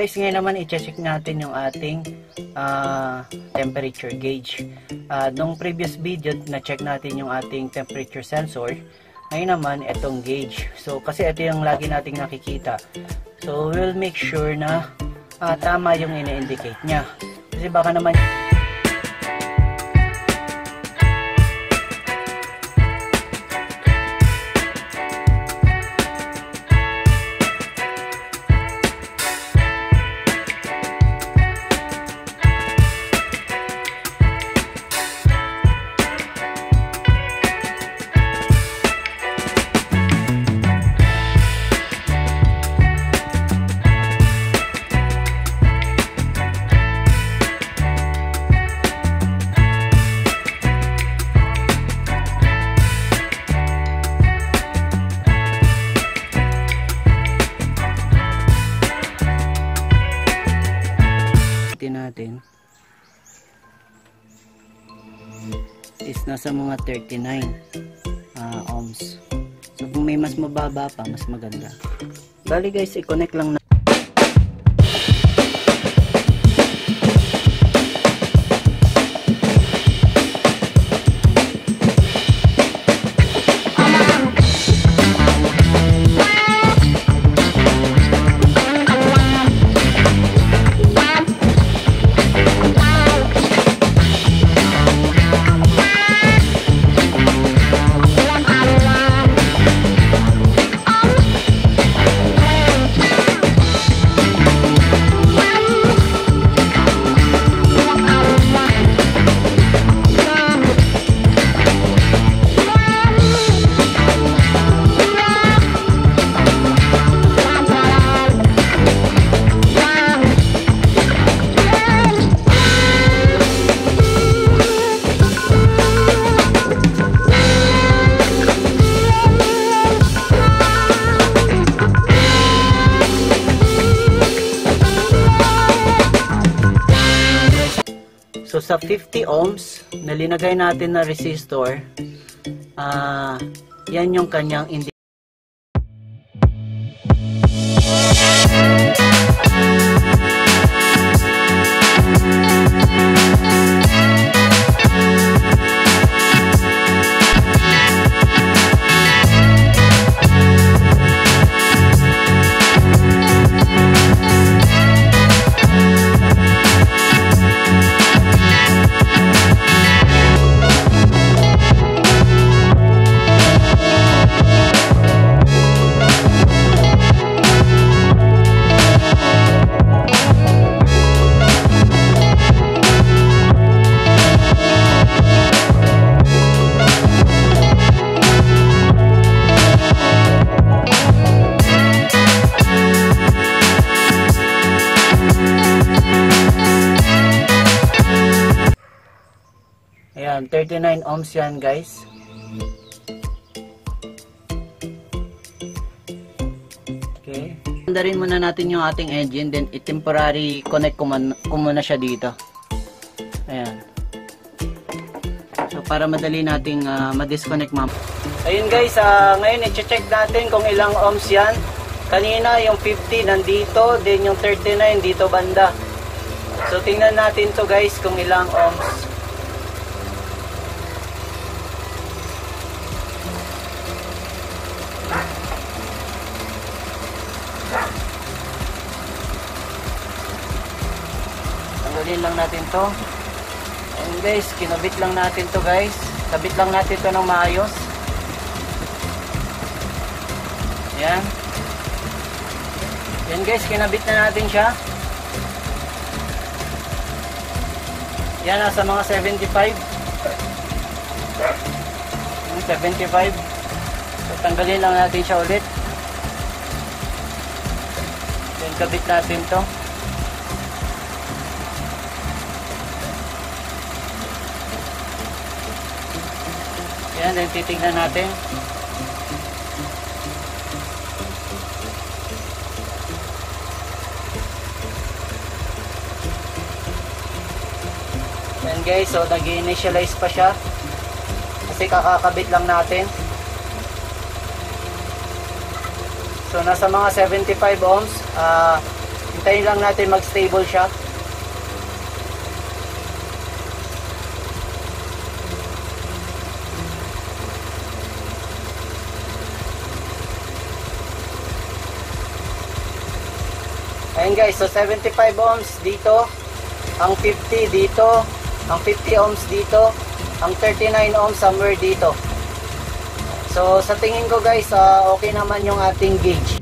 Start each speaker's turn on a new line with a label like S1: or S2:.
S1: guys, ngayon naman i-check natin yung ating temperature gauge. Nung previous video, na-check natin yung ating temperature sensor. Ngayon naman, itong gauge. So, kasi ito yung lagi nating nakikita. So, we'll make sure na tama yung ina-indicate niya. Kasi baka naman... natin is nasa mga 39 ohms. So kung may mas mababa pa, mas maganda. Bali guys, i-connect lang na So sa 50 ohms na linagay natin na resistor, yan yung kanyang indicator. Ayan, 39 ohms yan guys. Okay. Andarin muna natin yung ating engine, then i-temporary connect ko muna siya dito. Ayan. So para madali nating ma-disconnect Ayun guys, ngayon i-check natin kung ilang ohms yan. Kanina yung 50 nandito, then yung 39 dito banda. So tingnan natin to guys kung ilang ohms. Tanggalin lang natin to. And guys, kinabit lang natin to guys. Kabit lang natin to ng maayos. Ayan. Yan guys, kinabit na natin siya. Yan, nasa mga 75. 75. So, tanggalin lang natin siya ulit. Then, kabit natin to. Yan, then titignan natin. Yan guys, so nag-initialize pa siya. Kasi kakakabit lang natin. So nasa mga 75 ohms. Hintayin lang natin mag-stable siya. Ayan guys, so 75 ohms dito, ang 50 dito, ang 50 ohms dito, ang 39 ohms somewhere dito. So sa tingin ko guys, okay naman yung ating gauge.